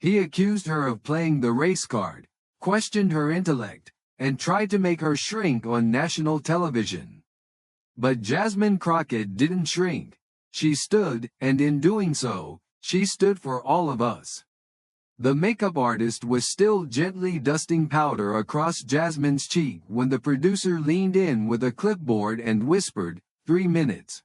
He accused her of playing the race card, questioned her intellect, and tried to make her shrink on national television. But Jasmine Crockett didn't shrink. She stood, and in doing so, she stood for all of us. The makeup artist was still gently dusting powder across Jasmine's cheek when the producer leaned in with a clipboard and whispered, 3 minutes.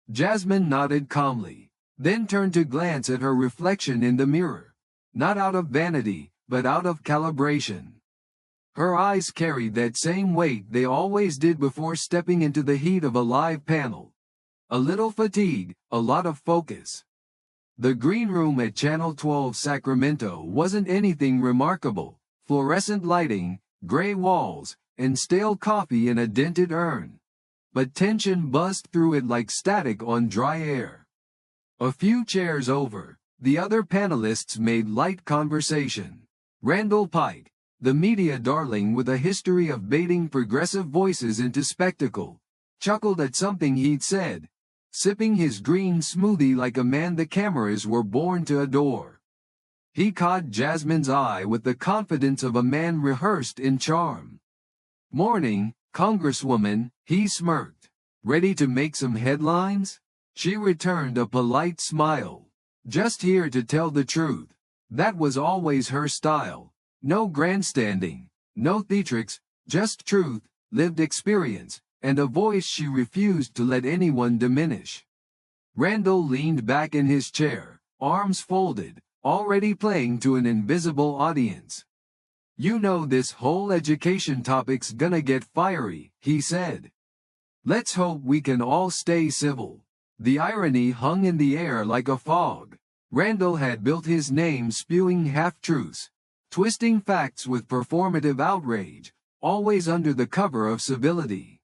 Jasmine nodded calmly, then turned to glance at her reflection in the mirror. Not out of vanity, but out of calibration. Her eyes carried that same weight they always did before stepping into the heat of a live panel. A little fatigue, a lot of focus. The green room at Channel 12 Sacramento wasn't anything remarkable: fluorescent lighting, gray walls, and stale coffee in a dented urn. But tension buzzed through it like static on dry air. A few chairs over, the other panelists made light conversation. Randall Pike, the media darling with a history of baiting progressive voices into spectacle, chuckled at something he'd said, sipping his green smoothie like a man the cameras were born to adore. He caught Jasmine's eye with the confidence of a man rehearsed in charm. "Morning, Congresswoman," he smirked. "Ready to make some headlines?" She returned a polite smile. "Just here to tell the truth." That was always her style. No grandstanding, no theatrics, just truth, lived experience, and a voice she refused to let anyone diminish. Randall leaned back in his chair, arms folded, already playing to an invisible audience. "You know this whole education topic's gonna get fiery," he said. "Let's hope we can all stay civil." The irony hung in the air like a fog. Randall had built his name spewing half-truths, twisting facts with performative outrage, always under the cover of civility.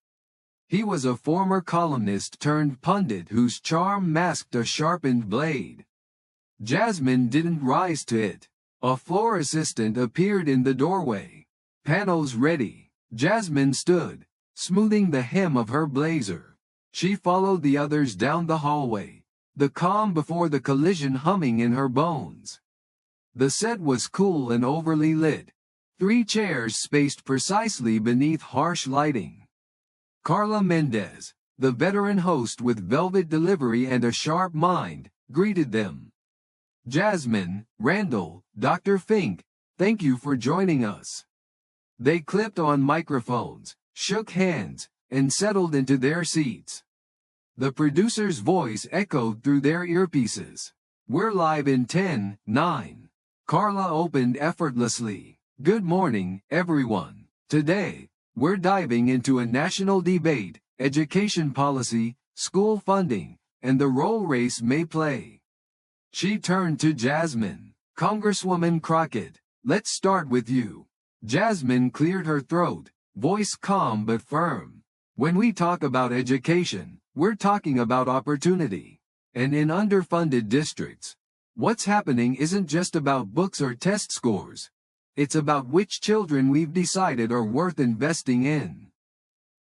He was a former columnist turned pundit whose charm masked a sharpened blade. Jasmine didn't rise to it. A floor assistant appeared in the doorway. "Panels ready." Jasmine stood, smoothing the hem of her blazer. She followed the others down the hallway, the calm before the collision humming in her bones. The set was cool and overly lit. 3 chairs spaced precisely beneath harsh lighting. Carla Mendez, the veteran host with velvet delivery and a sharp mind, greeted them. "Jasmine, Randall, Dr. Fink, thank you for joining us." They clipped on microphones, shook hands, and settled into their seats. The producer's voice echoed through their earpieces. "We're live in 10, 9. Carla opened effortlessly. "Good morning, everyone. Today, we're diving into a national debate, education policy, school funding, and the role race may play." She turned to Jasmine. "Congresswoman Crockett, let's start with you." Jasmine cleared her throat, voice calm but firm. "When we talk about education, we're talking about opportunity. And in underfunded districts, what's happening isn't just about books or test scores. It's about which children we've decided are worth investing in."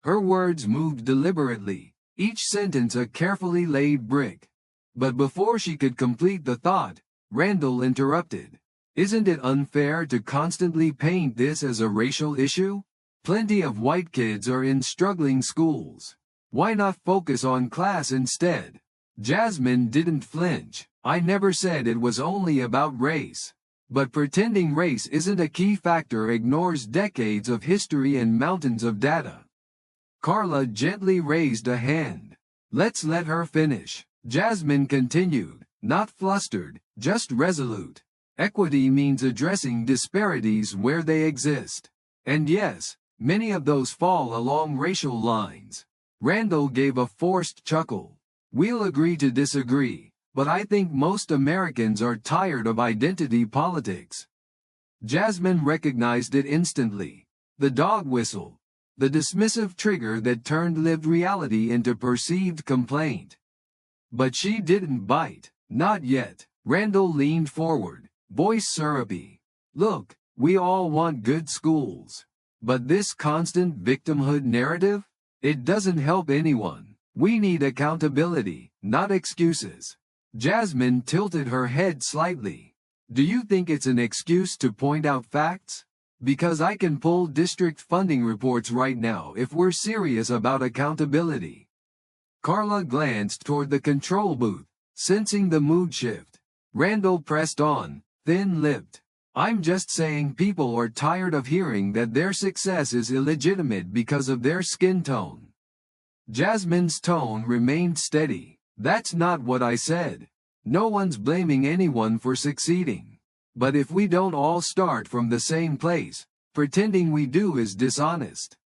Her words moved deliberately, each sentence a carefully laid brick. But before she could complete the thought, Randall interrupted. "Isn't it unfair to constantly paint this as a racial issue? Plenty of white kids are in struggling schools. Why not focus on class instead?" Jasmine didn't flinch. "I never said it was only about race. But pretending race isn't a key factor ignores decades of history and mountains of data." Carla gently raised a hand. "Let's let her finish." Jasmine continued, not flustered, just resolute. "Equity means addressing disparities where they exist. And yes, many of those fall along racial lines." Randall gave a forced chuckle. "We'll agree to disagree. But I think most Americans are tired of identity politics." Jasmine recognized it instantly. The dog whistle. The dismissive trigger that turned lived reality into perceived complaint. But she didn't bite. Not yet. Randall leaned forward, voice syrupy. "Look, we all want good schools. But this constant victimhood narrative? It doesn't help anyone. We need accountability, not excuses." Jasmine tilted her head slightly. Do you think it's an excuse to point out facts? Because I can pull district funding reports right now if we're serious about accountability. Carla glanced toward the control booth, sensing the mood shift. Randall pressed on, thin-lipped. I'm just saying people are tired of hearing that their success is illegitimate because of their skin tone. Jasmine's tone remained steady. That's not what I said. No one's blaming anyone for succeeding. But if we don't all start from the same place, pretending we do is dishonest.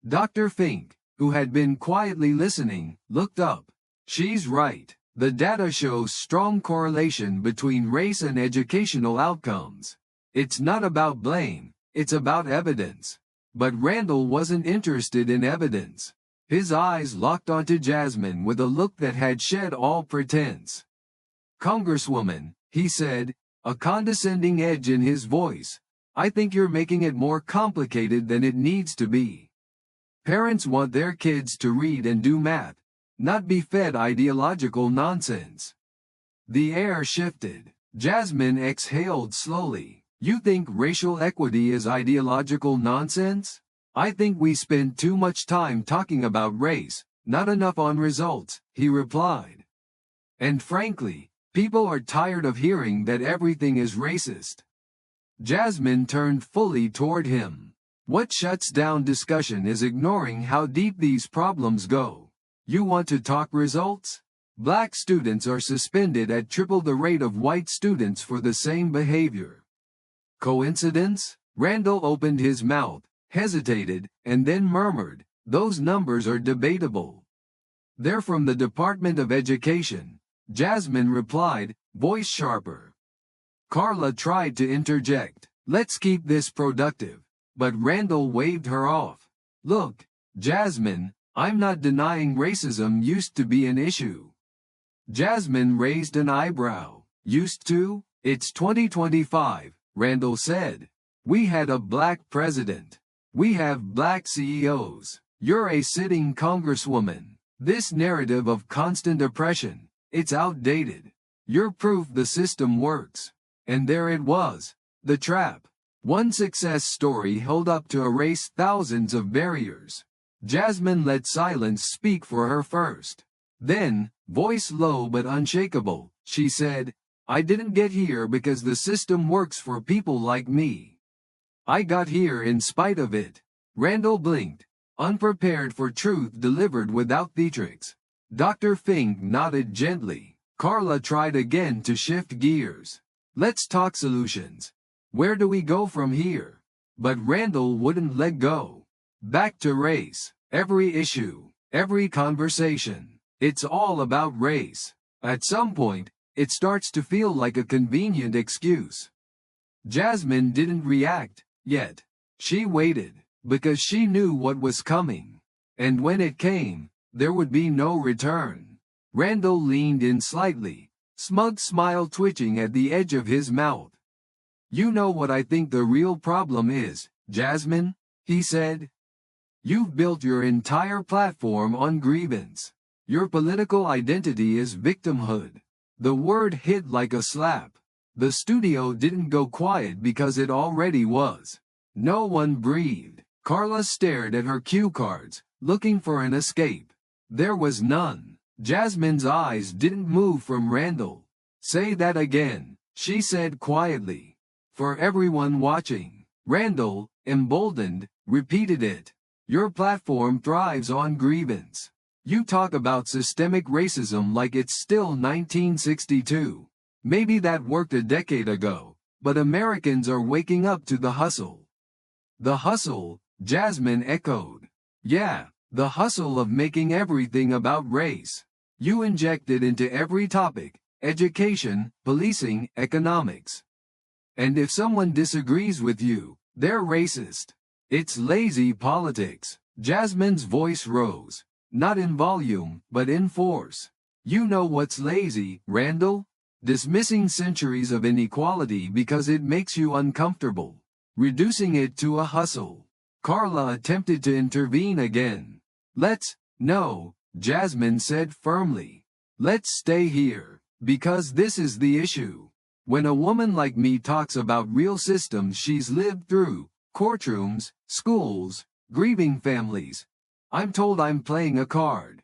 Dr. Fink, who had been quietly listening, looked up. She's right. The data shows strong correlation between race and educational outcomes. It's not about blame, it's about evidence. But Randall wasn't interested in evidence. His eyes locked onto Jasmine with a look that had shed all pretense. Congresswoman, he said, a condescending edge in his voice, I think you're making it more complicated than it needs to be. Parents want their kids to read and do math, not be fed ideological nonsense. The air shifted. Jasmine exhaled slowly. You think racial equity is ideological nonsense? I think we spend too much time talking about race, not enough on results, he replied. And frankly, people are tired of hearing that everything is racist. Jasmine turned fully toward him. What shuts down discussion is ignoring how deep these problems go. You want to talk results? Black students are suspended at triple the rate of white students for the same behavior. Coincidence? Randall opened his mouth, hesitated, and then murmured, those numbers are debatable. They're from the Department of Education, Jasmine replied, voice sharper. Carla tried to interject, let's keep this productive, but Randall waved her off. Look, Jasmine, I'm not denying racism used to be an issue. Jasmine raised an eyebrow. Used to? It's 2025, Randall said. We had a black president. We have black CEOs. You're a sitting congresswoman. This narrative of constant oppression, it's outdated. You're proof the system works. And there it was, the trap. One success story held up to erase thousands of barriers. Jasmine let silence speak for her first. Then, voice low but unshakable, she said, I didn't get here because the system works for people like me. I got here in spite of it. Randall blinked, unprepared for truth delivered without theatrics. Dr. Fink nodded gently. Carla tried again to shift gears. Let's talk solutions. Where do we go from here? But Randall wouldn't let go. Back to race. Every issue, every conversation. It's all about race. At some point, it starts to feel like a convenient excuse. Jasmine didn't react, yet. She waited, because she knew what was coming. And when it came, there would be no return. Randall leaned in slightly, smug smile twitching at the edge of his mouth. You know what I think the real problem is, Jasmine, he said. You've built your entire platform on grievance. Your political identity is victimhood. The word hit like a slap. The studio didn't go quiet because it already was. No one breathed. Carla stared at her cue cards, looking for an escape. There was none. Jasmine's eyes didn't move from Randall. Say that again, she said quietly. For everyone watching. Randall, emboldened, repeated it. Your platform thrives on grievance. You talk about systemic racism like it's still 1962. Maybe that worked a decade ago, but Americans are waking up to the hustle. The hustle, Jasmine echoed. Yeah, the hustle of making everything about race. You inject it into every topic, education, policing, economics. And if someone disagrees with you, they're racist. It's lazy politics. Jasmine's voice rose, not in volume, but in force. You know what's lazy, Randall? Dismissing centuries of inequality because it makes you uncomfortable. Reducing it to a hustle. Carla attempted to intervene again. No, Jasmine said firmly. Let's stay here, because this is the issue. When a woman like me talks about real systems she's lived through, courtrooms, schools, grieving families, I'm told I'm playing a card.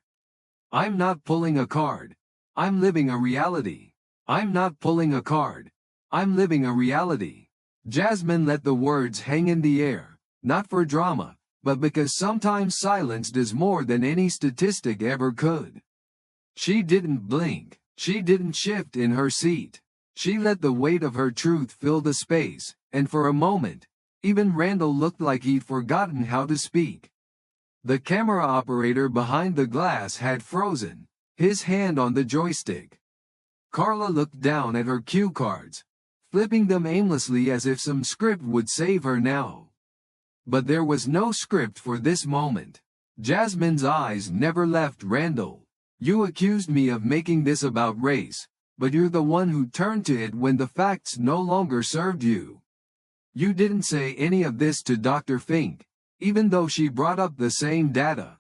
I'm not pulling a card. I'm living a reality. I'm not pulling a card. I'm living a reality. Jasmine let the words hang in the air, not for drama, but because sometimes silence does more than any statistic ever could. She didn't blink. She didn't shift in her seat. She let the weight of her truth fill the space, and for a moment, even Randall looked like he'd forgotten how to speak. The camera operator behind the glass had frozen, his hand on the joystick. Carla looked down at her cue cards, flipping them aimlessly as if some script would save her now. But there was no script for this moment. Jasmine's eyes never left Randall. You accused me of making this about race, but you're the one who turned to it when the facts no longer served you. You didn't say any of this to Dr. Fink, even though she brought up the same data.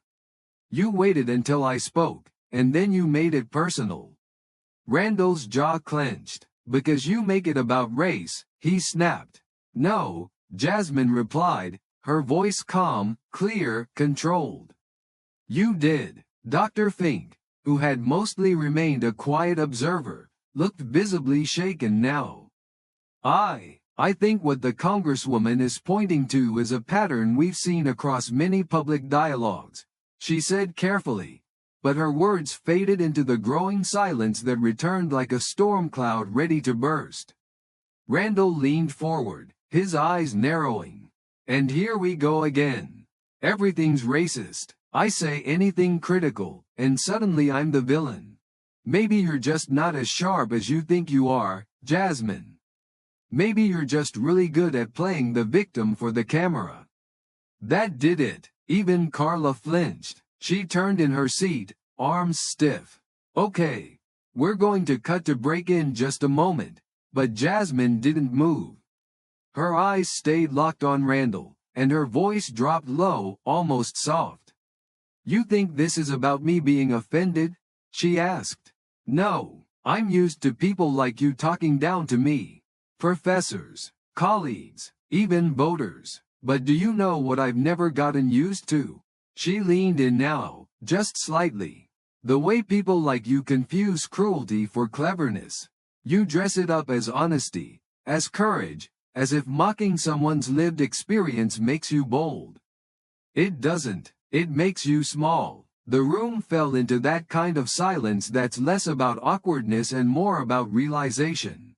You waited until I spoke, and then you made it personal. Randall's jaw clenched. Because you make it about race, he snapped. No, Jasmine replied, her voice calm, clear, controlled. You did. Dr. Fink, who had mostly remained a quiet observer, looked visibly shaken now. I think what the Congresswoman is pointing to is a pattern we've seen across many public dialogues, she said carefully, but her words faded into the growing silence that returned like a storm cloud ready to burst. Randall leaned forward, his eyes narrowing. And here we go again. Everything's racist. I say anything critical, and suddenly I'm the villain. Maybe you're just not as sharp as you think you are, Jasmine. Maybe you're just really good at playing the victim for the camera. That did it. Even Carla flinched. She turned in her seat, arms stiff. Okay. We're going to cut to break in just a moment, but Jasmine didn't move. Her eyes stayed locked on Randall, and her voice dropped low, almost soft. You think this is about me being offended? She asked. No, I'm used to people like you talking down to me. Professors, colleagues, even voters. But do you know what I've never gotten used to? She leaned in now, just slightly. The way people like you confuse cruelty for cleverness. You dress it up as honesty, as courage, as if mocking someone's lived experience makes you bold. It doesn't. It makes you small. The room fell into that kind of silence that's less about awkwardness and more about realization.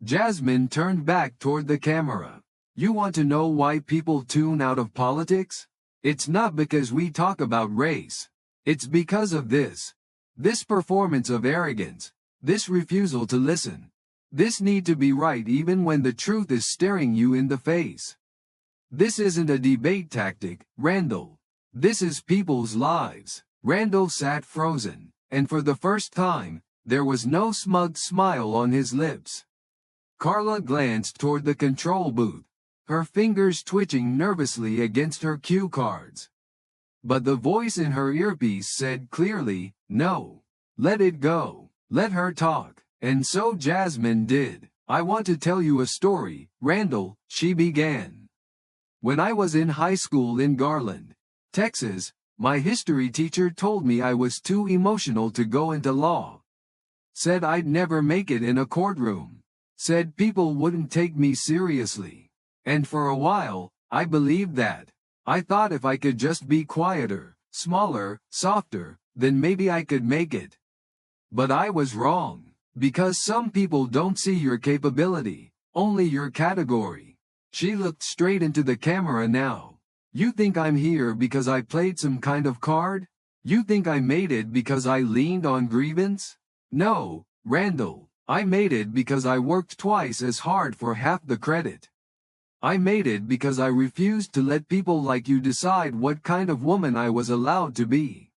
Jasmine turned back toward the camera. You want to know why people tune out of politics? It's not because we talk about race. It's because of this. This performance of arrogance. This refusal to listen. This need to be right even when the truth is staring you in the face. This isn't a debate tactic, Randall. This is people's lives. Randall sat frozen, and for the first time, there was no smug smile on his lips. Carla glanced toward the control booth, her fingers twitching nervously against her cue cards. But the voice in her earpiece said clearly, no. Let it go. Let her talk. And so Jasmine did. I want to tell you a story, Randall, she began. When I was in high school in Garland, Texas, my history teacher told me I was too emotional to go into law. Said I'd never make it in a courtroom. Said people wouldn't take me seriously. And for a while, I believed that. I thought if I could just be quieter, smaller, softer, then maybe I could make it. But I was wrong. Because some people don't see your capability, only your category. She looked straight into the camera now. You think I'm here because I played some kind of card? You think I made it because I leaned on grievance? No, Randall, I made it because I worked twice as hard for half the credit. I made it because I refused to let people like you decide what kind of woman I was allowed to be.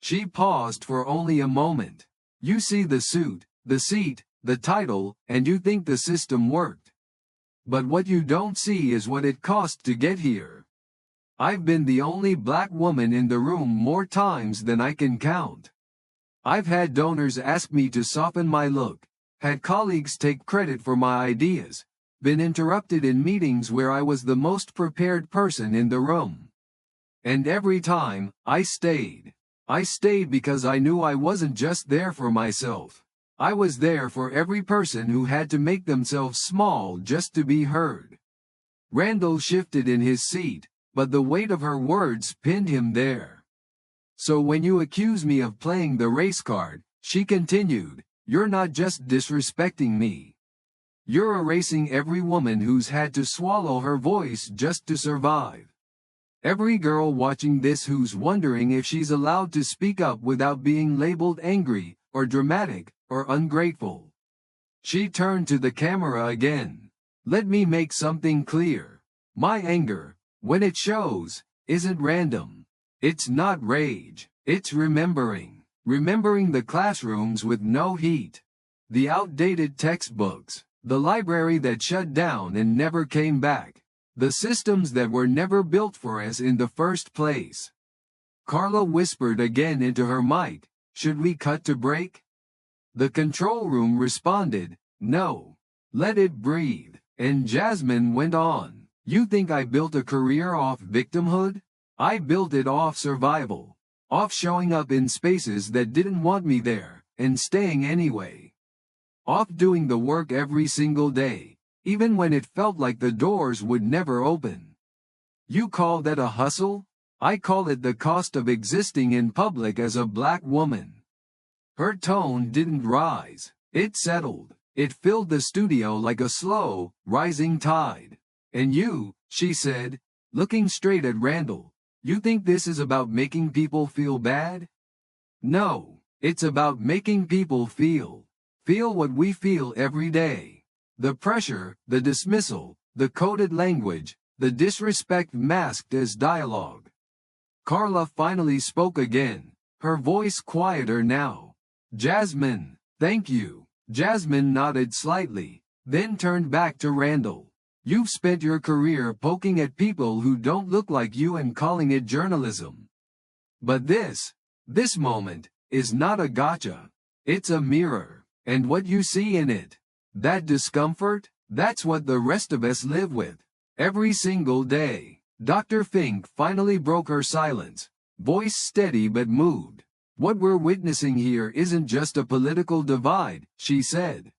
She paused for only a moment. You see the suit, the seat, the title, and you think the system worked. But what you don't see is what it cost to get here. I've been the only black woman in the room more times than I can count. I've had donors ask me to soften my look, Had colleagues take credit for my ideas, been interrupted in meetings where I was the most prepared person in the room. And every time, I stayed. I stayed because I knew I wasn't just there for myself. I was there for every person who had to make themselves small just to be heard. Randall shifted in his seat, but the weight of her words pinned him there. So when you accuse me of playing the race card, she continued, you're not just disrespecting me. You're erasing every woman who's had to swallow her voice just to survive. Every girl watching this who's wondering if she's allowed to speak up without being labeled angry, or dramatic, or ungrateful. She turned to the camera again. Let me make something clear. My anger, when it shows, isn't random. It's not rage. It's remembering. Remembering the classrooms with no heat. The outdated textbooks. The library that shut down and never came back. The systems that were never built for us in the first place. Carla whispered again into her mic, should we cut to break? The control room responded, no. Let it breathe. And Jasmine went on, you think I built a career off victimhood? I built it off survival. Off showing up in spaces that didn't want me there, and staying anyway. Off doing the work every single day, even when it felt like the doors would never open. You call that a hustle? I call it the cost of existing in public as a black woman. Her tone didn't rise, it settled. It filled the studio like a slow, rising tide. And you, she said, looking straight at Randall, you think this is about making people feel bad? No, it's about making people feel what we feel every day. The pressure, the dismissal, the coded language, the disrespect masked as dialogue. Carla finally spoke again, her voice quieter now. Jasmine, thank you. Jasmine nodded slightly, then turned back to Randall. You've spent your career poking at people who don't look like you and calling it journalism. But this moment, is not a gotcha. It's a mirror. And what you see in it, that discomfort, that's what the rest of us live with. Every single day. Dr. Fink finally broke her silence, voice steady but moved. What we're witnessing here isn't just a political divide, she said.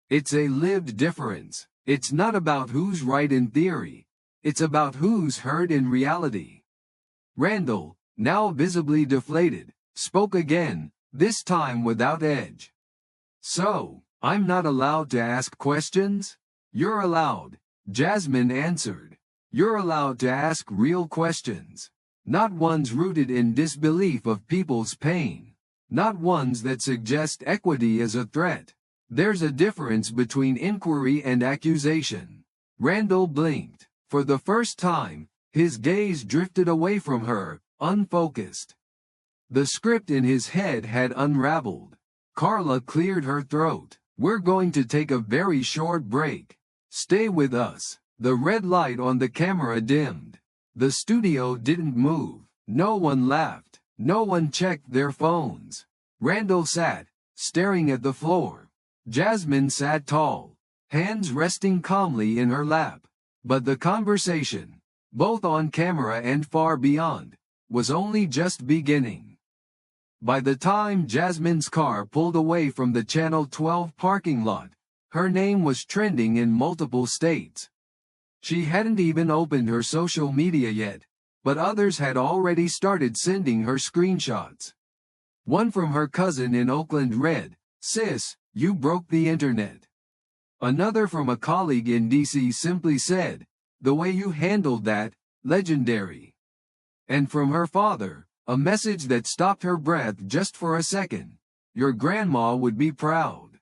It's a lived difference. It's not about who's right in theory. It's about who's heard in reality. Randall, now visibly deflated, spoke again, this time without edge. So, I'm not allowed to ask questions? You're allowed, Jasmine answered. You're allowed to ask real questions. Not ones rooted in disbelief of people's pain. Not ones that suggest equity as a threat. There's a difference between inquiry and accusation. Randall blinked. For the first time, his gaze drifted away from her, unfocused. The script in his head had unraveled. Carla cleared her throat. We're going to take a very short break. Stay with us. The red light on the camera dimmed. The studio didn't move. No one laughed. No one checked their phones. Randall sat, staring at the floor. Jasmine sat tall, hands resting calmly in her lap. But the conversation, both on camera and far beyond, was only just beginning. By the time Jasmine's car pulled away from the Channel 12 parking lot, her name was trending in multiple states. She hadn't even opened her social media yet, but others had already started sending her screenshots. One from her cousin in Oakland read, "Sis, you broke the internet." Another from a colleague in DC simply said, "The way you handled that, legendary." And from her father, a message that stopped her breath just for a second, "Your grandma would be proud."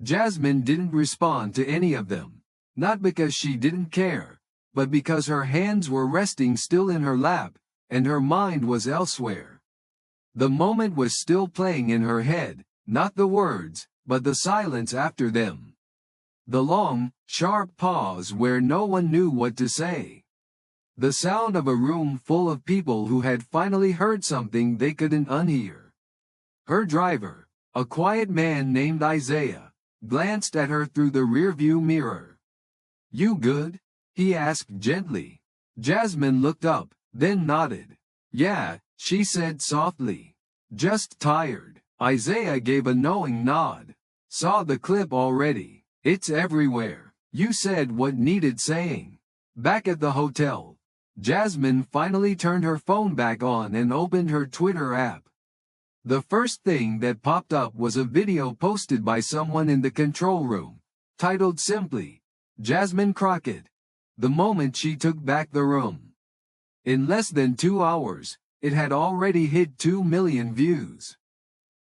Jasmine didn't respond to any of them, not because she didn't care, but because her hands were resting still in her lap, and her mind was elsewhere. The moment was still playing in her head, not the words, but the silence after them. The long, sharp pause where no one knew what to say. The sound of a room full of people who had finally heard something they couldn't unhear. Her driver, a quiet man named Isaiah, glanced at her through the rearview mirror. "You good?" he asked gently. Jasmine looked up, then nodded. "Yeah," she said softly. "Just tired." Isaiah gave a knowing nod. "Saw the clip already. It's everywhere." "You said what needed saying." Back at the hotel, Jasmine finally turned her phone back on and opened her Twitter app. The first thing that popped up was a video posted by someone in the control room, titled simply, "Jasmine Crockett, the moment she took back the room." In less than 2 hours, it had already hit 2 million views.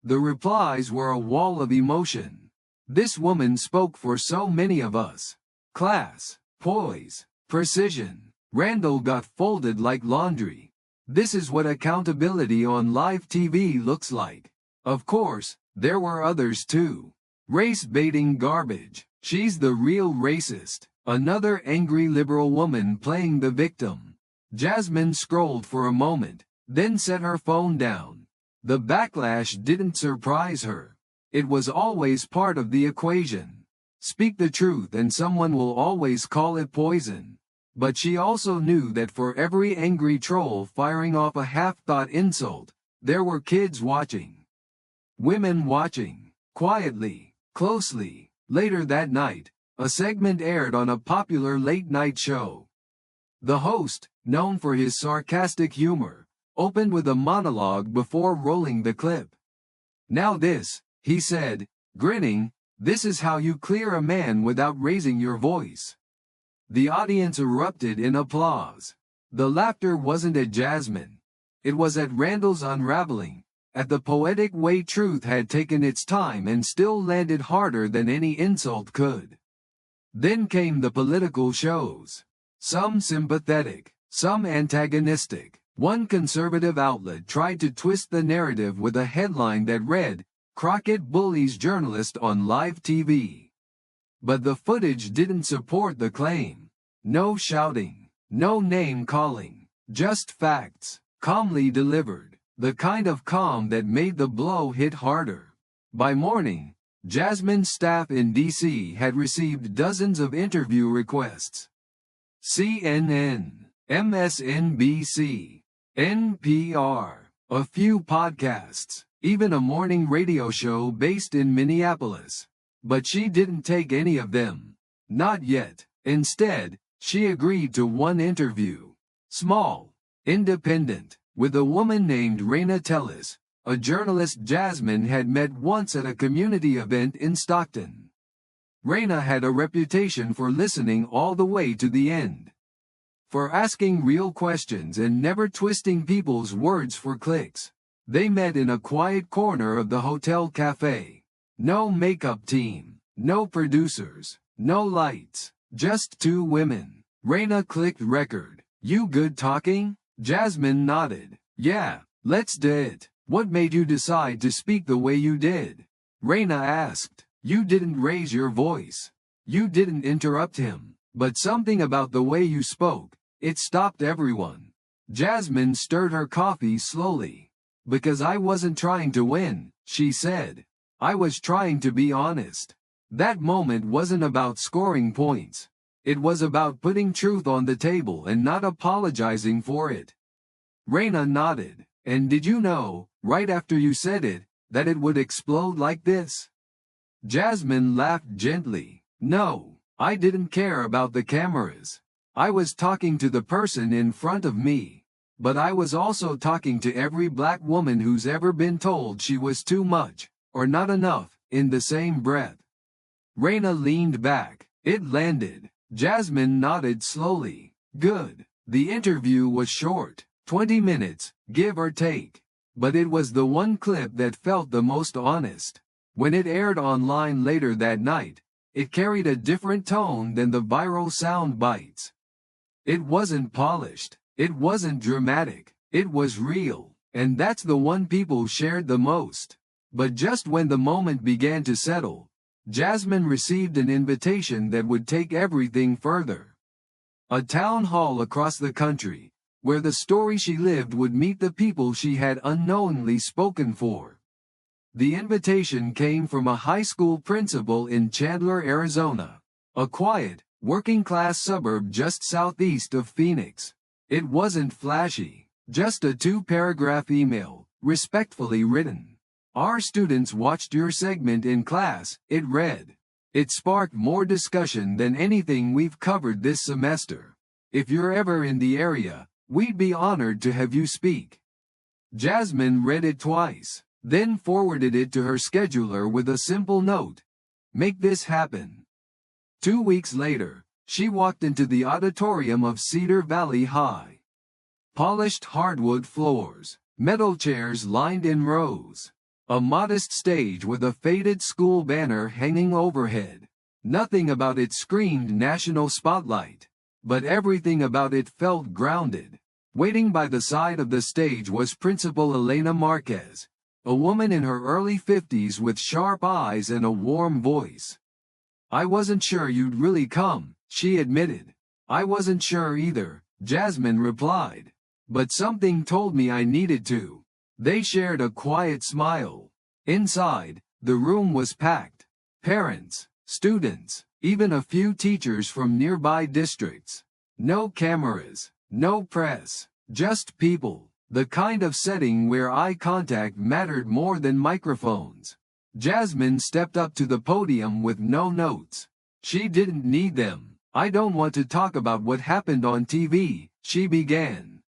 The replies were a wall of emotion. This woman spoke for so many of us. Class, poise, precision. Randall got folded like laundry. This is what accountability on live TV looks like. Of course, there were others too. Race-baiting garbage. She's the real racist. Another angry liberal woman playing the victim. Jasmine scrolled for a moment, then set her phone down. The backlash didn't surprise her. It was always part of the equation. Speak the truth and someone will always call it poison. But she also knew that for every angry troll firing off a half-thought insult, there were kids watching. Women watching. Quietly, closely. Later that night, a segment aired on a popular late-night show. The host, known for his sarcastic humor, opened with a monologue before rolling the clip. "Now this," he said, grinning, "this is how you clear a man without raising your voice." The audience erupted in applause. The laughter wasn't at Jasmine. It was at Randall's unraveling, at the poetic way truth had taken its time and still landed harder than any insult could. Then came the political shows. Some sympathetic, some antagonistic. One conservative outlet tried to twist the narrative with a headline that read, "Crockett bullies journalist on live TV." But the footage didn't support the claim. No shouting, no name-calling, just facts, calmly delivered, the kind of calm that made the blow hit harder. By morning, Jasmine's staff in D.C. had received dozens of interview requests. CNN, MSNBC, NPR, a few podcasts, even a morning radio show based in Minneapolis. But she didn't take any of them. Not yet. Instead, she agreed to one interview. Small, independent, with a woman named Raina Tellis, a journalist Jasmine had met once at a community event in Stockton. Raina had a reputation for listening all the way to the end. For asking real questions and never twisting people's words for clicks. They met in a quiet corner of the hotel cafe. No makeup team, no producers, no lights, just two women. Raina clicked record. "You good talking?" Jasmine nodded. "Yeah, let's do it." "What made you decide to speak the way you did?" Raina asked. "You didn't raise your voice. You didn't interrupt him. But something about the way you spoke, it stopped everyone." Jasmine stirred her coffee slowly. "Because I wasn't trying to win," she said. "I was trying to be honest. That moment wasn't about scoring points. It was about putting truth on the table and not apologizing for it." Raina nodded. "And did you know, right after you said it, that it would explode like this?" Jasmine laughed gently. "No, I didn't care about the cameras. I was talking to the person in front of me. But I was also talking to every black woman who's ever been told she was too much, or not enough, in the same breath." Raina leaned back. It landed. Jasmine nodded slowly. "Good." The interview was short, 20 minutes, give or take. But it was the one clip that felt the most honest. When it aired online later that night, it carried a different tone than the viral sound bites. It wasn't polished. It wasn't dramatic. It was real. And that's the one people shared the most. But just when the moment began to settle, Jasmine received an invitation that would take everything further. A town hall across the country, where the story she lived would meet the people she had unknowingly spoken for. The invitation came from a high school principal in Chandler, Arizona, a quiet, working-class suburb just southeast of Phoenix. It wasn't flashy, just a two-paragraph email, respectfully written. "Our students watched your segment in class," it read. "It sparked more discussion than anything we've covered this semester. If you're ever in the area, we'd be honored to have you speak." Jasmine read it twice, then forwarded it to her scheduler with a simple note: "Make this happen." 2 weeks later, she walked into the auditorium of Cedar Valley High. Polished hardwood floors, metal chairs lined in rows, a modest stage with a faded school banner hanging overhead. Nothing about it screamed national spotlight, but everything about it felt grounded. Waiting by the side of the stage was Principal Elena Marquez, a woman in her early 50s with sharp eyes and a warm voice. "I wasn't sure you'd really come," she admitted. "I wasn't sure either," Jasmine replied. "But something told me I needed to." They shared a quiet smile. Inside, the room was packed. Parents, students, even a few teachers from nearby districts. No cameras, no press, just people. The kind of setting where eye contact mattered more than microphones. Jasmine stepped up to the podium with no notes. She didn't need them. "I don't want to talk about what happened on TV," she began.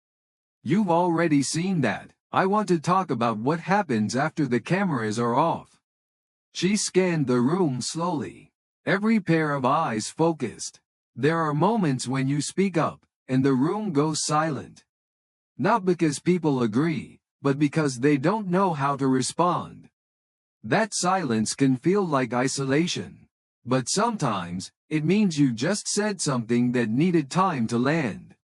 "You've already seen that. I want to talk about what happens after the cameras are off." She scanned the room slowly. Every pair of eyes focused. There are moments when you speak up, and the room goes silent. Not because people agree, but because they don't know how to respond. That silence can feel like isolation. But sometimes, it means you just said something that needed time to land.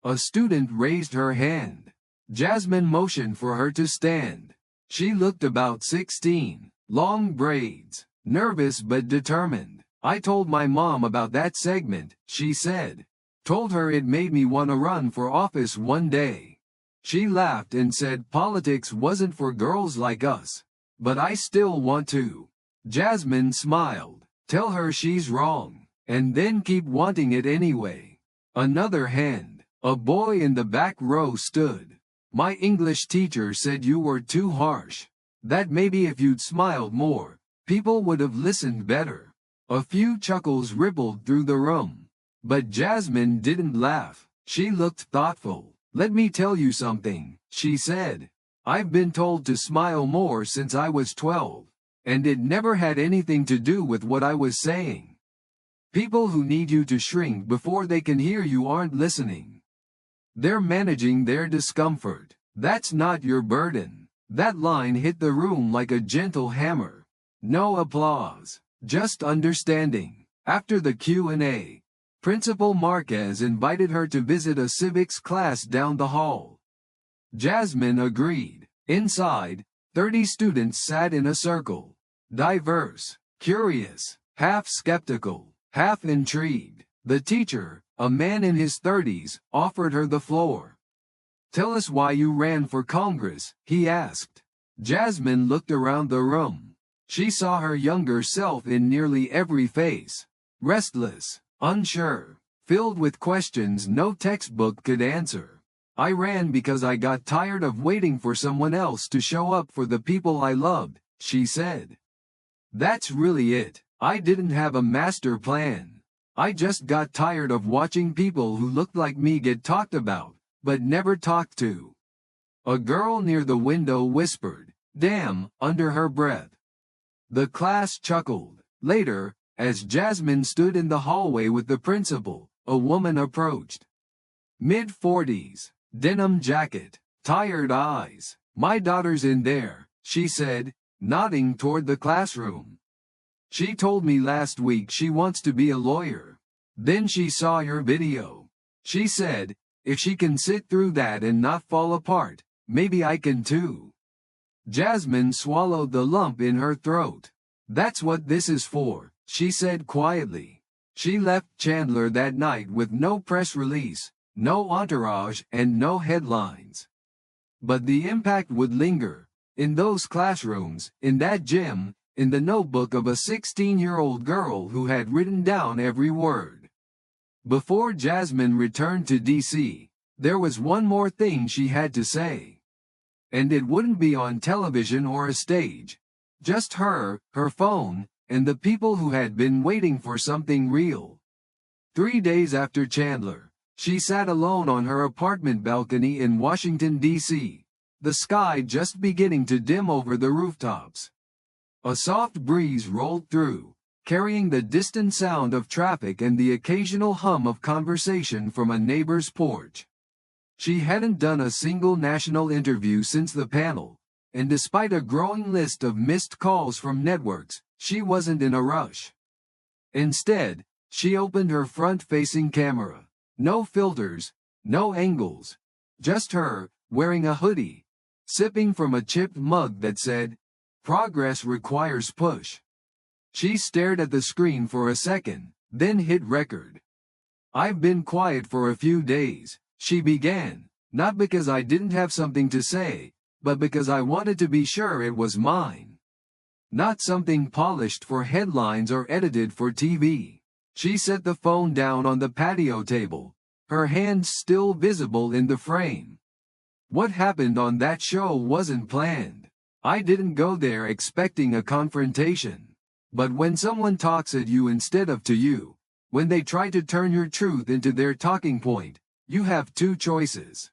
A student raised her hand. Jasmine motioned for her to stand. She looked about 16, long braids, nervous but determined. "I told my mom about that segment," she said. "Told her it made me want to run for office one day." She laughed and said politics wasn't for girls like us. "But I still want to." Jasmine smiled. "Tell her she's wrong, and then keep wanting it anyway." Another hand. A boy in the back row stood. "My English teacher said you were too harsh. That maybe if you'd smiled more, people would have listened better." A few chuckles rippled through the room. But Jasmine didn't laugh. She looked thoughtful. "Let me tell you something," she said. "I've been told to smile more since I was 12. And it never had anything to do with what I was saying. People who need you to shrink before they can hear you aren't listening. They're managing their discomfort. That's not your burden." That line hit the room like a gentle hammer. No applause, just understanding. After the Q&A, Principal Marquez invited her to visit a civics class down the hall. Jasmine agreed. Inside, 30 students sat in a circle. Diverse, curious, half skeptical, half intrigued. The teacher, a man in his 30s, offered her the floor. "Tell us why you ran for Congress," he asked. Jasmine looked around the room. She saw her younger self in nearly every face. Restless, unsure, filled with questions no textbook could answer. "I ran because I got tired of waiting for someone else to show up for the people I loved," she said. "That's really it. I didn't have a master plan. I just got tired of watching people who looked like me get talked about, but never talked to." A girl near the window whispered, "Damn," under her breath. The class chuckled. Later, as Jasmine stood in the hallway with the principal, a woman approached. Mid-40s, denim jacket, tired eyes. "My daughter's in there," she said, nodding toward the classroom. "She told me last week she wants to be a lawyer. Then she saw your video. She said, if she can sit through that and not fall apart, maybe I can too." Jasmine swallowed the lump in her throat. "That's what this is for," she said quietly. She left Chandler that night with no press release, no entourage, and no headlines. But the impact would linger. in those classrooms, in that gym, in the notebook of a 16-year-old girl who had written down every word. Before Jasmine returned to D.C., there was one more thing she had to say. And it wouldn't be on television or a stage. Just her, her phone, and the people who had been waiting for something real. 3 days after Chandler, she sat alone on her apartment balcony in Washington, D.C., the sky just beginning to dim over the rooftops. A soft breeze rolled through, carrying the distant sound of traffic and the occasional hum of conversation from a neighbor's porch. She hadn't done a single national interview since the panel, and despite a growing list of missed calls from networks, she wasn't in a rush. Instead, she opened her front-facing camera. No filters, no angles. Just her, wearing a hoodie, sipping from a chipped mug that said, "Progress requires push." She stared at the screen for a second, then hit record. "I've been quiet for a few days," she began, "not because I didn't have something to say, but because I wanted to be sure it was mine. Not something polished for headlines or edited for TV." She set the phone down on the patio table, her hands still visible in the frame. "What happened on that show wasn't planned. I didn't go there expecting a confrontation. But when someone talks at you instead of to you, when they try to turn your truth into their talking point, you have two choices.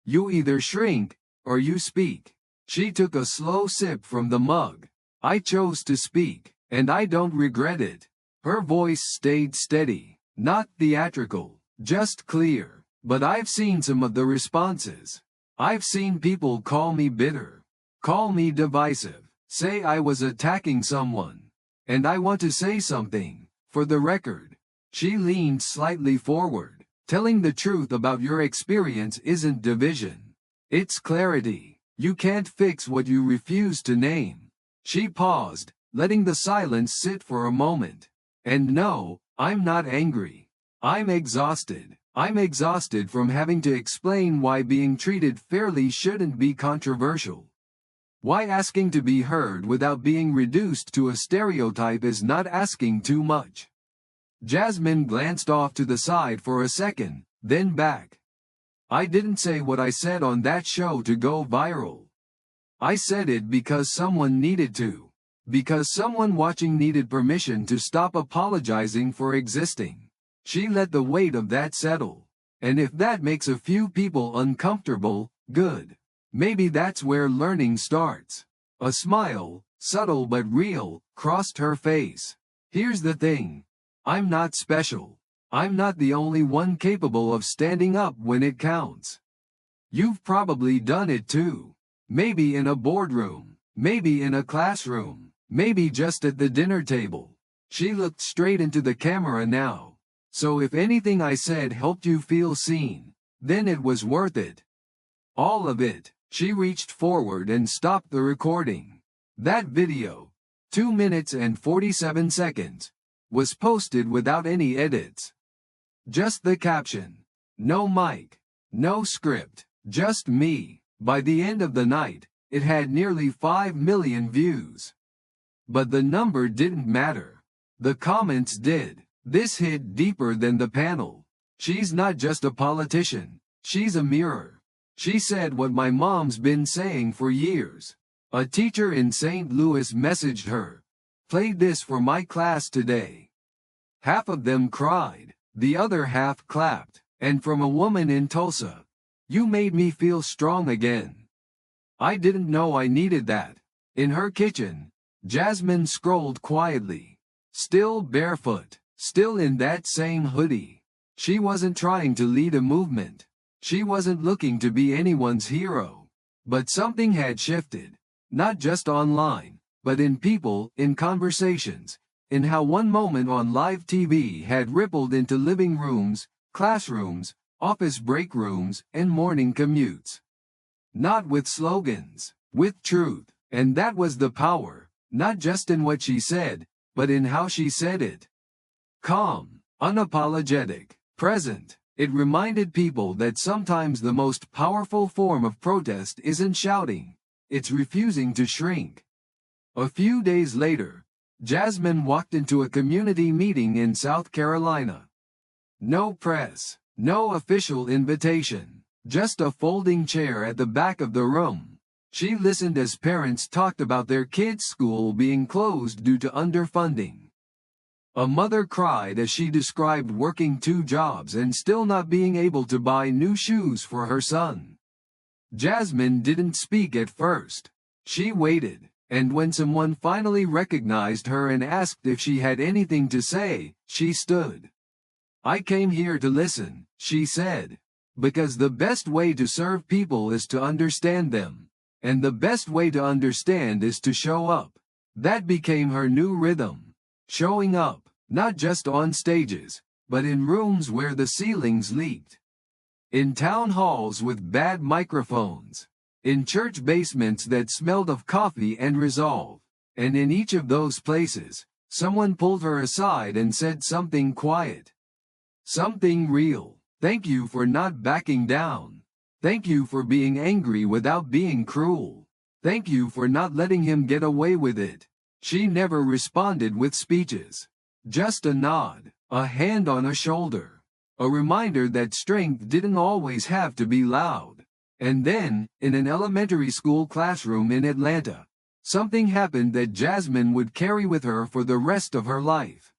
You either shrink, or you speak." She took a slow sip from the mug. "I chose to speak, and I don't regret it." Her voice stayed steady, not theatrical, just clear. "But I've seen some of the responses. I've seen people call me bitter, call me divisive, say I was attacking someone. And I want to say something, for the record." She leaned slightly forward. "Telling the truth about your experience isn't division. It's clarity. You can't fix what you refuse to name." She paused, letting the silence sit for a moment. "And no, I'm not angry. I'm exhausted. I'm exhausted from having to explain why being treated fairly shouldn't be controversial. Why asking to be heard without being reduced to a stereotype is not asking too much." Jasmine glanced off to the side for a second, then back. "I didn't say what I said on that show to go viral. I said it because someone needed to. Because someone watching needed permission to stop apologizing for existing." She let the weight of that settle. "And if that makes a few people uncomfortable, good. Maybe that's where learning starts." A smile, subtle but real, crossed her face. "Here's the thing. I'm not special. I'm not the only one capable of standing up when it counts. You've probably done it too. Maybe in a boardroom, maybe in a classroom. Maybe just at the dinner table." She looked straight into the camera now. "So if anything I said helped you feel seen, then it was worth it. All of it." She reached forward and stopped the recording. That video, 2 minutes and 47 seconds, was posted without any edits. Just the caption. No mic, no script, just me. By the end of the night, it had nearly 5 million views. But the number didn't matter. The comments did. This hit deeper than the panel. "She's not just a politician, she's a mirror. She said what my mom's been saying for years." A teacher in St. Louis messaged her, "Played this for my class today." Half of them cried, the other half clapped. And from a woman in Tulsa, "You made me feel strong again. I didn't know I needed that." In her kitchen, Jasmine scrolled quietly. Still barefoot, still in that same hoodie. She wasn't trying to lead a movement. She wasn't looking to be anyone's hero. But something had shifted. Not just online, but in people, in conversations, in how one moment on live TV had rippled into living rooms, classrooms, office break rooms, and morning commutes. Not with slogans, with truth. And that was the power. Not just in what she said, but in how she said it. Calm, unapologetic, present. It reminded people that sometimes the most powerful form of protest isn't shouting, it's refusing to shrink. A few days later, Jasmine walked into a community meeting in South Carolina. No press, no official invitation, just a folding chair at the back of the room. She listened as parents talked about their kids' school being closed due to underfunding. A mother cried as she described working 2 jobs and still not being able to buy new shoes for her son. Jasmine didn't speak at first. She waited, and when someone finally recognized her and asked if she had anything to say, she stood. "I came here to listen," she said. "Because the best way to serve people is to understand them. And the best way to understand is to show up." That became her new rhythm. Showing up, not just on stages, but in rooms where the ceilings leaked. In town halls with bad microphones. In church basements that smelled of coffee and resolve. And in each of those places, someone pulled her aside and said something quiet. Something real. "Thank you for not backing down. Thank you for being angry without being cruel. Thank you for not letting him get away with it." She never responded with speeches. Just a nod, a hand on a shoulder. A reminder that strength didn't always have to be loud. And then, in an elementary school classroom in Atlanta, something happened that Jasmine would carry with her for the rest of her life.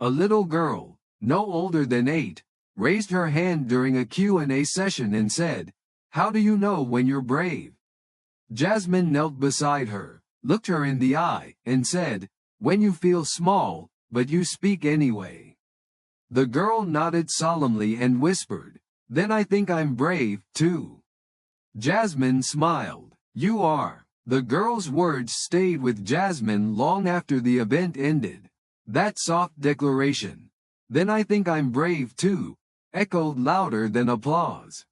A little girl, no older than 8, raised her hand during a Q&A session and said, "How do you know when you're brave?" Jasmine knelt beside her, looked her in the eye, and said, "When you feel small, but you speak anyway." The girl nodded solemnly and whispered, "Then I think I'm brave, too." Jasmine smiled. "You are." The girl's words stayed with Jasmine long after the event ended. That soft declaration, "Then I think I'm brave too," echoed louder than applause.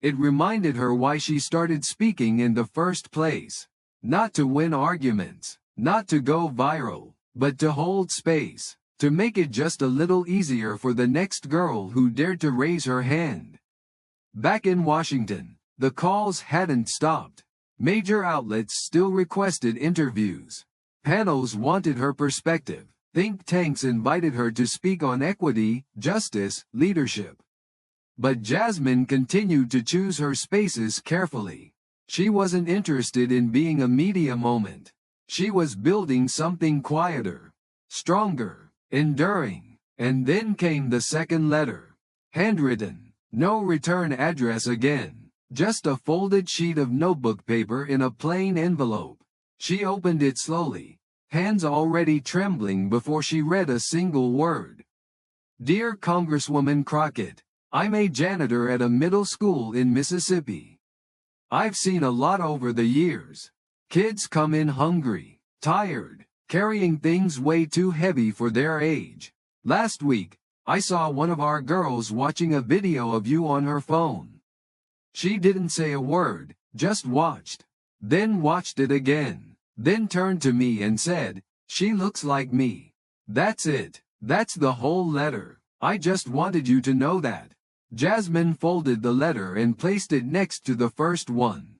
It reminded her why she started speaking in the first place. Not to win arguments, not to go viral, but to hold space, to make it just a little easier for the next girl who dared to raise her hand. Back in Washington, the calls hadn't stopped. Major outlets still requested interviews. Panels wanted her perspective. Think tanks invited her to speak on equity, justice, leadership. But Jasmine continued to choose her spaces carefully. She wasn't interested in being a media moment. She was building something quieter, stronger, enduring. And then came the second letter. Handwritten. No return address again. Just a folded sheet of notebook paper in a plain envelope. She opened it slowly, hands already trembling before she read a single word. "Dear Congresswoman Crockett, I'm a janitor at a middle school in Mississippi. I've seen a lot over the years. Kids come in hungry, tired, carrying things way too heavy for their age. Last week, I saw one of our girls watching a video of you on her phone. She didn't say a word, just watched. Then watched it again. Then turned to me and said, 'She looks like me.' That's it. That's the whole letter. I just wanted you to know that." Jasmine folded the letter and placed it next to the first one.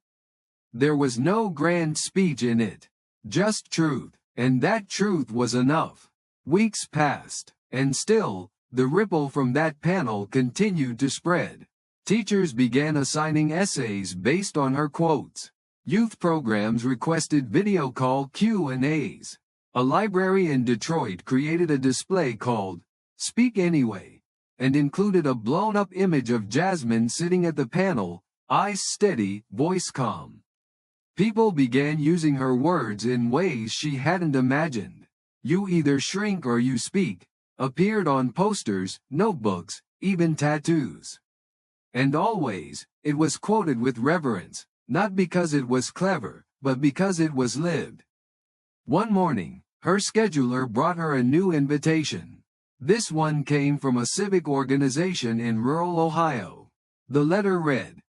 There was no grand speech in it. Just truth. And that truth was enough. Weeks passed, and still, the ripple from that panel continued to spread. Teachers began assigning essays based on her quotes. Youth programs requested video call Q&As. A library in Detroit created a display called "Speak Anyway," and included a blown-up image of Jasmine sitting at the panel, eyes steady, voice calm. People began using her words in ways she hadn't imagined. "You either shrink or you speak" appeared on posters, notebooks, even tattoos. And always, it was quoted with reverence, not because it was clever, but because it was lived. One morning, her scheduler brought her a new invitation. This one came from a civic organization in rural Ohio. The letter read,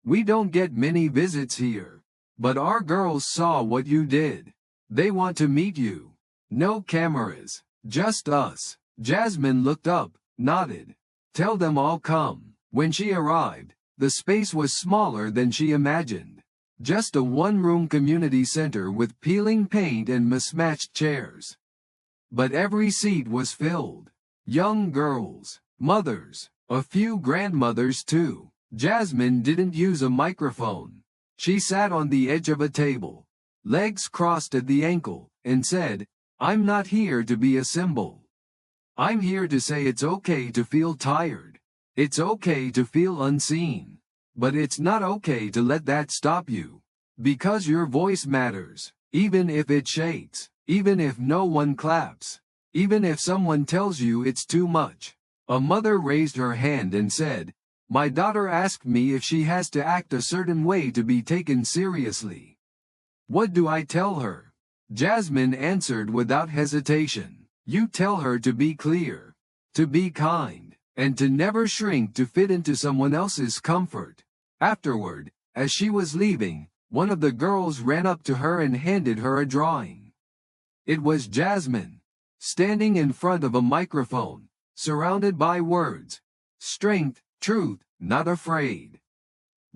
"We don't get many visits here. But our girls saw what you did. They want to meet you. No cameras, just us." Jasmine looked up, nodded. "Tell them I'll come." When she arrived, the space was smaller than she imagined. Just a one-room community center with peeling paint and mismatched chairs. But every seat was filled. Young girls, mothers, a few grandmothers too. Jasmine didn't use a microphone. She sat on the edge of a table, legs crossed at the ankle, and said, "I'm not here to be a symbol. I'm here to say it's okay to feel tired. It's okay to feel unseen. But it's not okay to let that stop you. Because your voice matters, even if it shakes, even if no one claps, even if someone tells you it's too much." A mother raised her hand and said, "My daughter asked me if she has to act a certain way to be taken seriously. What do I tell her?" Jasmine answered without hesitation. "You tell her to be clear, to be kind, and to never shrink to fit into someone else's comfort." Afterward, as she was leaving, one of the girls ran up to her and handed her a drawing. It was Jasmine, standing in front of a microphone, surrounded by words. Strength, truth, not afraid.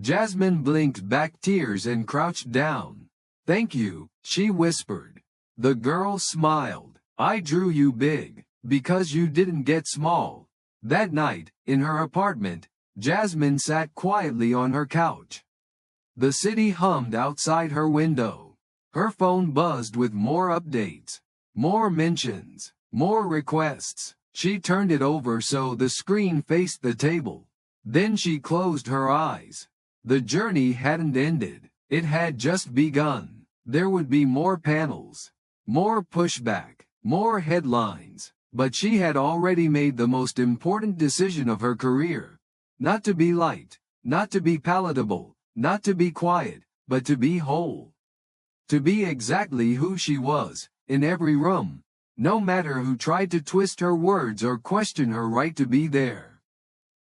Jasmine blinked back tears and crouched down. "Thank you," she whispered. The girl smiled. "I drew you big, because you didn't get small." That night, in her apartment, Jasmine sat quietly on her couch. The city hummed outside her window. Her phone buzzed with more updates, more mentions, more requests. She turned it over so the screen faced the table. Then she closed her eyes. The journey hadn't ended. It had just begun. There would be more panels, more pushback, more headlines. But she had already made the most important decision of her career. Not to be liked, not to be palatable, not to be quiet, but to be whole. To be exactly who she was, in every room, no matter who tried to twist her words or question her right to be there.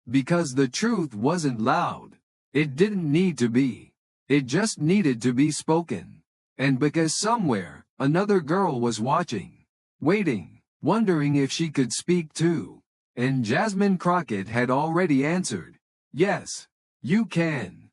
Because the truth wasn't loud. It didn't need to be. It just needed to be spoken. And because somewhere, another girl was watching, waiting, wondering if she could speak too. And Jasmine Crockett had already answered, "Yes, you can."